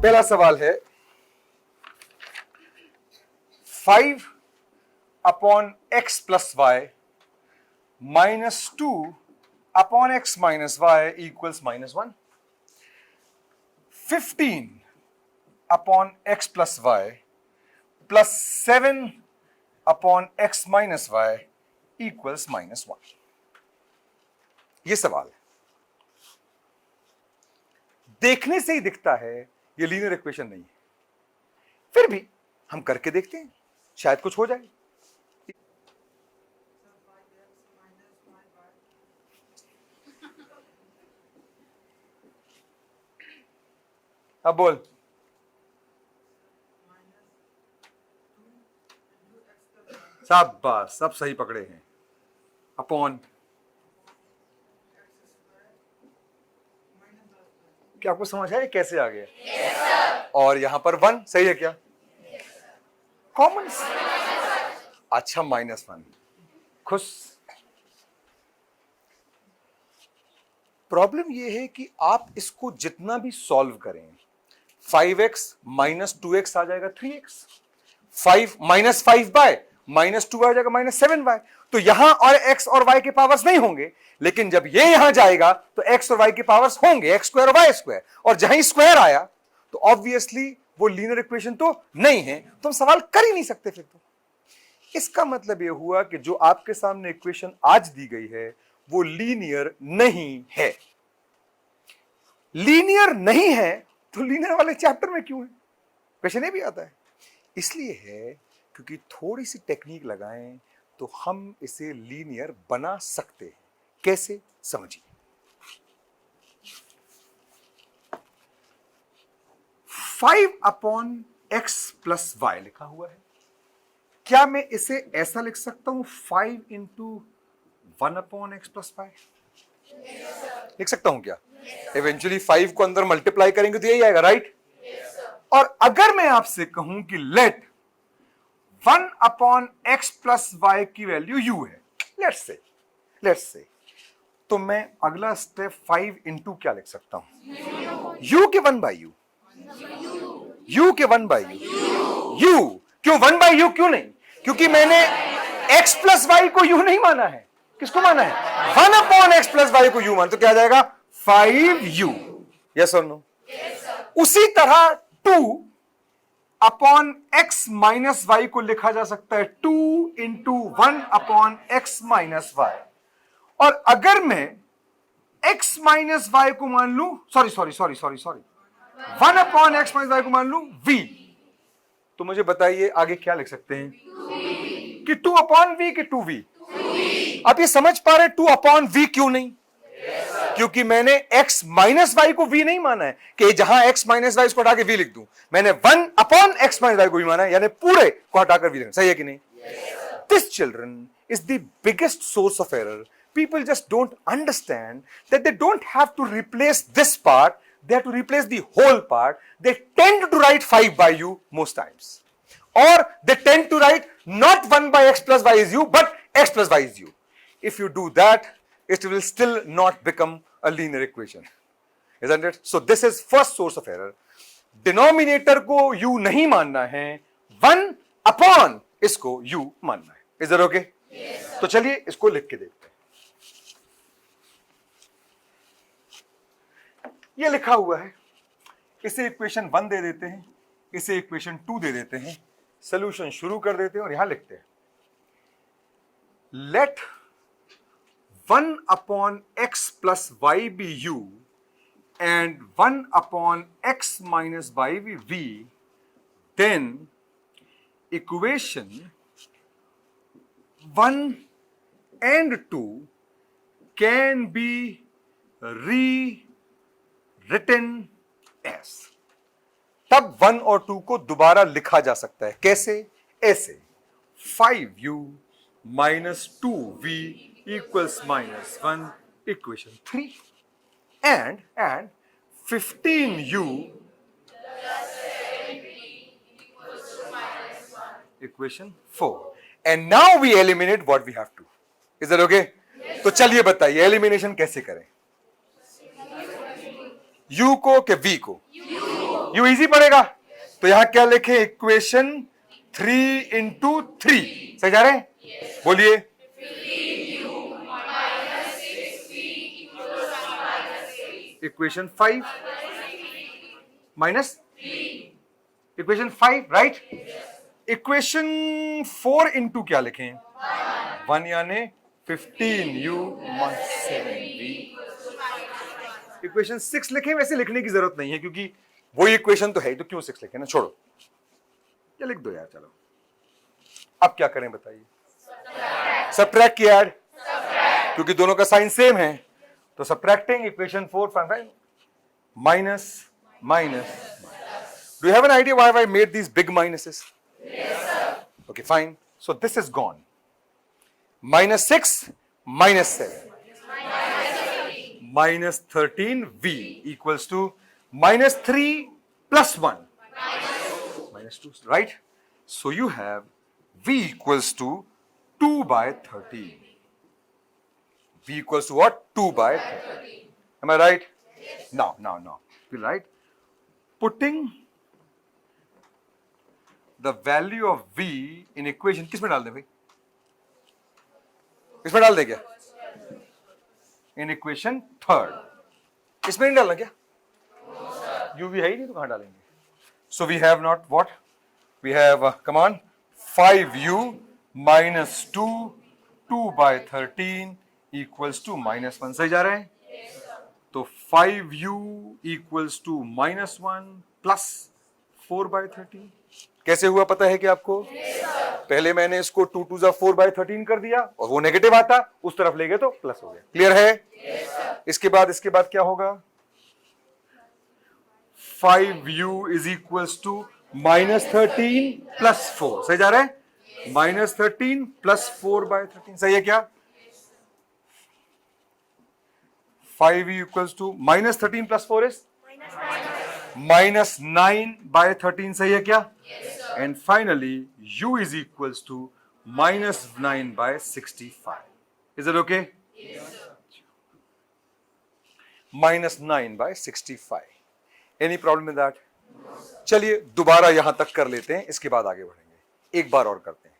पहला सवाल है 5 upon x plus y -2 upon x minus y equals -1। 15 upon x plus y plus 7 upon x minus y equals -1। यह सवाल है। देखने से ही दिखता है यह लीनियर इक्वेशन नहीं है, फिर भी हम करके देखते हैं, शायद कुछ हो जाए। अब बोल। शाबाश, सब सही पकड़े हैं। अपॉन, क्या आपको समझ आया कैसे आ गया? yes, और यहां पर 1 सही है क्या? कॉमन yes, अच्छा -1। खुश। प्रॉब्लम यह है कि आप इसको जितना भी सॉल्व करें 5x माइनस 2x आ जाएगा 3x, 5 माइनस 5 बाय -2 आ जाएगा -7y। तो यहां और x और y के पावर्स नहीं होंगे, लेकिन जब ये यहां जाएगा तो x और y के पावर्स होंगे, x स्क्वायर और y स्क्वायर, और जहां ही स्क्वायर आया तो ऑब्वियसली वो लीनियर इक्वेशन तो नहीं है, तो हम सवाल कर ही नहीं सकते फिर तो। इसका मतलब यह हुआ कि जो आपके सामने इक्वेशन आज दी गई है वो लीनियर नहीं है। लीनियर नहीं है तो लीनियर वाले चैप्टर में क्यों है? क्वेश्चन ये भी आता है। इसलिए है क्योंकि थोड़ी सी टेक्निक लगाएं तो हम इसे लीनियर बना सकते हैं। कैसे, समझिए। 5 अपॉन x प्लस वाई लिखा हुआ है। क्या मैं इसे ऐसा लिख सकता हूं 5 into 1 upon x plus y? लिख सकता हूं क्या? इवेंचुअली 5 को अंदर मल्टीप्लाई करेंगे तो यही आएगा, राइट? और अगर मैं आपसे कहूं कि let 1 upon x plus y की वैल्यू u है, लेट्स से, तो मैं अगला स्टेप 5 इंटू क्या लिख सकता हूं? u के 1 बाई u, u के 1 बाई u। u क्यों 1 बाई u क्यों नहीं? क्योंकि मैंने x प्लस वाई को u नहीं माना है। किसको माना है? 1 अपॉन x प्लस वाई को u मान, तो क्या आ जाएगा? 5u। यस और नो? उसी तरह 2 अपॉन x माइनस वाई को लिखा जा सकता है 2 into 1 upon x minus y. और अगर मैं x माइनस वाई को मान लू, sorry 1 upon x minus y को मान लू v, तो मुझे बताइए आगे क्या लिख सकते हैं? कि 2 अपॉन v कि 2v? अब ये समझ पा रहे 2 अपॉन v क्यों नहीं? क्योंकि मैंने x माइनस वाई को v नहीं माना है कि जहां x माइनस वाई इसको हटा के v लिख दूं। मैंने 1 अपॉन x माइनस वाई को भी माना है, यानी पूरे को हटाकर v लिखना। सही है कि नहीं? This children is the biggest source of error. People just don't understand that they don't have to replace this part, they have to replace the whole part. They tend to write 5 by u most times, or they tend to write not 1 by x plus y is u but x plus y is u. If you do that, it will still not become a linear equation, isn't it? So this is first source of error. Denominator को u नहीं मानना है, 1 upon इसको u मानना है। Is that okay? Yes, तो चलिए इसको लिख के देखते हैं। ये लिखा हुआ है, इसे इक्वेशन 1 दे देते हैं, इसे इक्वेशन 2 दे देते हैं, सॉल्यूशन शुरू कर देते हैं और यहां लिखते हैं late 1 upon x plus y be u and 1 upon x minus y be v, then equation 1 and 2 can be rewritten as। तब 1 और 2 को दोबारा लिखा जा सकता है। कैसे? ऐसे 5u minus 2v equals -1 equation 3 and 15u equation 4 and now we eliminate what we have to. Is that okay? Yes, तो चलिए बताइए एलिमिनेशन कैसे करें? u को के v को? यू इजी पड़ेगा। तो यहां क्या लिखे, इक्वेशन 3 इंटू 3, सही जा रहे हैं? बोलिए। Equation 5 minus equation 5, right? Equation 4 into क्या लिखें, 1 यानी 15u 7v। इक्वेशन 6 लिखें, वैसे लिखने की जरूरत नहीं है क्योंकि वही इक्वेशन तो है, तो क्यों 6 लिखें ना, छोड़ो, ये लिख दो यार। चलो अब क्या करें बताइए, सबट्रैक्ट किया यार, क्योंकि दोनों का साइन सेम है। तो subtracting equation 4 5 minus minus. Do you have an idea why I made these big minuses? Yes, sir. Okay, fine. So this is gone. Minus 6, minus 7. Minus 13v equals to minus 3 plus 1. Minus 2, right? So you have v equals to 2 by 13. V equals to what? 2 by 13. Am I right? Yes. Now. Feel right? Putting the value of v in equation, किस में डाल दें भाई? किस में डाल दें क्या? In equation 3rd. इसमें नहीं डालना क्या? u v है ही नहीं तो कहां डालेंगे? So we have not what? We have come on, 5u minus 2 by 13 equals to minus 1. सही जा रहे हैं? तो 5u equals to minus 1 plus 4 by 13. कैसे हुआ पता है कि आपको? पहले मैंने इसको 2 2 4 by 13 कर दिया और वो नेगेटिव आता, उस तरफ ले गए तो प्लस हो गया। क्लियर है? इसके बाद क्या होगा? 5u is equals to minus 13 plus 4. सही जा रहा है? minus 13 plus 4 by 13. सही है क्या? 5u equals to minus 13 plus 4 is minus 9 by 13. सही है क्या? And finally u is equals to minus 9 by 65. Is it okay? Yes, sir. Minus 9 by 65. Any problem with that? No, sir. चलिए दोबारा यहां तक कर लेते हैं, इसके बाद आगे बढ़ेंगे। एक बार और करते हैं।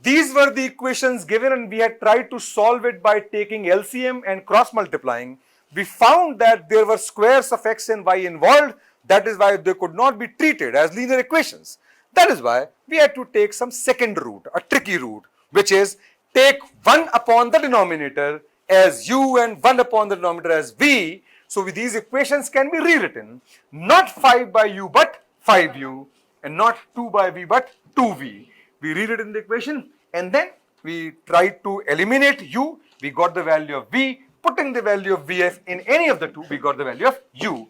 These were the equations given and we had tried to solve it by taking LCM and cross multiplying. We found that there were squares of x and y involved. That is why they could not be treated as linear equations. That is why we had to take some second route, a tricky route, which is take 1 upon the denominator as u and 1 upon the denominator as v. So these equations can be rewritten, not 5 by u but 5u, and not 2 by v but 2v. We rewritten the equation and then we tried to eliminate u. We got the value of v. Putting the value of vf in any of the two, we got the value of u.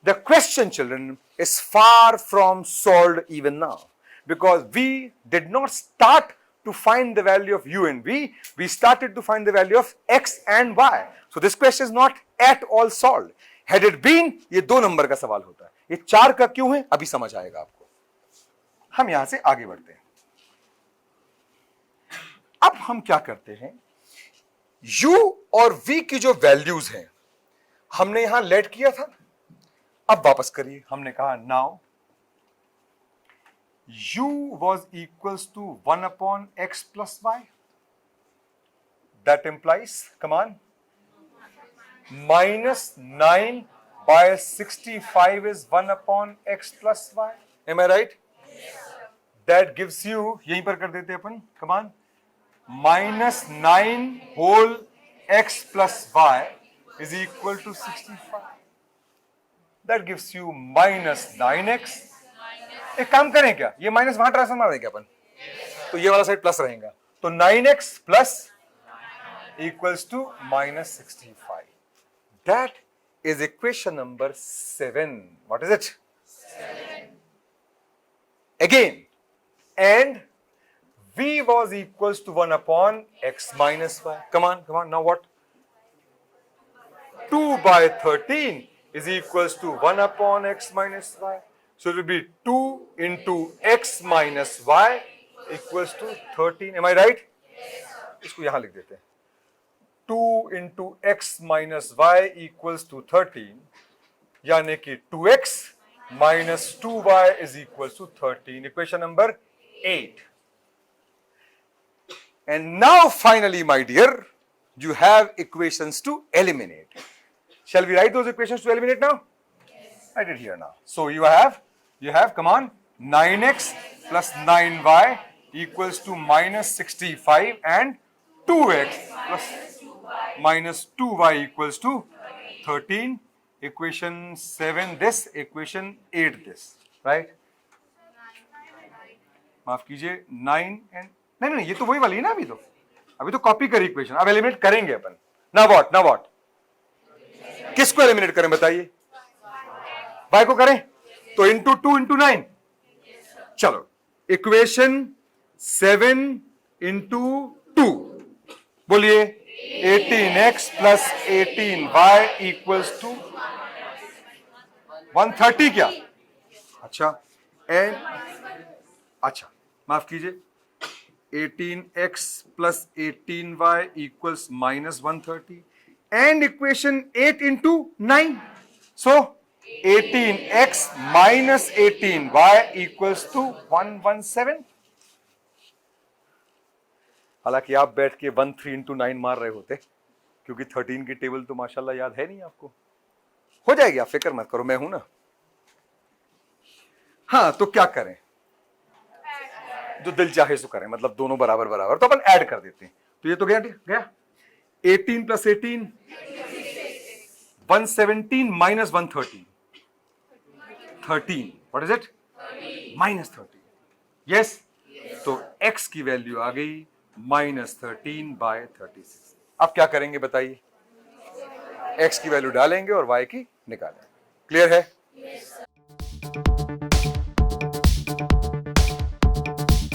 The question, children, is far from solved even now, because we did not start to find the value of u and v. We started to find the value of x and y. So this question is not at all solved. Had it been, ये 2 number का सवाल होता है। ये 4 का क्यों है, अभी समझ आएगा आपको। हम यहां से आगे बढ़ते हैं। अब हम क्या करते हैं, u और v की जो वैल्यूज हैं हमने यहां लेट किया था, अब वापस करिए। हमने कहा now u was equals to 1 upon x plus y. That implies, come on, minus 9 by 65 is 1 upon x plus y. Am I right? That gives you, यहीं पर कर देते अपन, come on, minus 9 whole x plus y is equal to 65. That gives you minus 9x. एक काम करें क्या, ये minus वहां ट्रांसफर मार दें क्या अपन, तो ये वाला साइड प्लस रहेगा, तो 9x plus equals to minus 65. That is equation number 7. What is it? 7. Again, and v was equals to 1 upon x minus y. Come on, now what? 2 by 13 is equals to 1 upon x minus y. So it will be 2 into x minus y equals to 13. Am I right? इसको यहां लिख देते हैं। 2 into x minus y equals to 13, यानी कि 2x minus 2y is equals to 13. Equation number 8. And now finally, my dear, you have equations to eliminate. Shall we write those equations to eliminate now? Yes. Write it here now. So you have, come on, 9x plus 9y equals to minus 65 and 2x plus minus 2y equals to 13. Equation 7 this, equation 8 this, right? माफ कीजिए 9 and नहीं, ये तो वही वाली है ना, अभी तो कॉपी करी इक्वेशन, अब एलिमिनेट करेंगे अपन। ना व्हाट किसको एलिमिनेट करें बताइए? y को करें तो इंटू 2 इंटू 9। चलो इक्वेशन 7 इंटू 2 बोलिए 18x plus 18y equals to 130 क्या? अच्छा एंड अच्छा माफ कीजिए 18x plus 18y equals minus 130 and equation 8 into 9 so 18x minus 18y equals to 117। हालांकि आप बैठ के 13 इंटू 9 मार रहे होते, क्योंकि 13 की टेबल तो माशाल्लाह याद है नहीं आपको। हो जाएगी, आप फिक्र मत करो, मैं हूं ना। हाँ तो क्या करें, जो दिल चाहे सो करें, मतलब दोनों बराबर बराबर, तो अपन ऐड कर देते हैं। तो ये तो गया 18 plus 18 117 minus 130 13, what is it? Minus 30। Yes, तो x की वैल्यू आ गई माइनस 13 बाय 36। अब क्या करेंगे बताइए? x की वैल्यू डालेंगे और y की निकालेंगे। क्लियर है?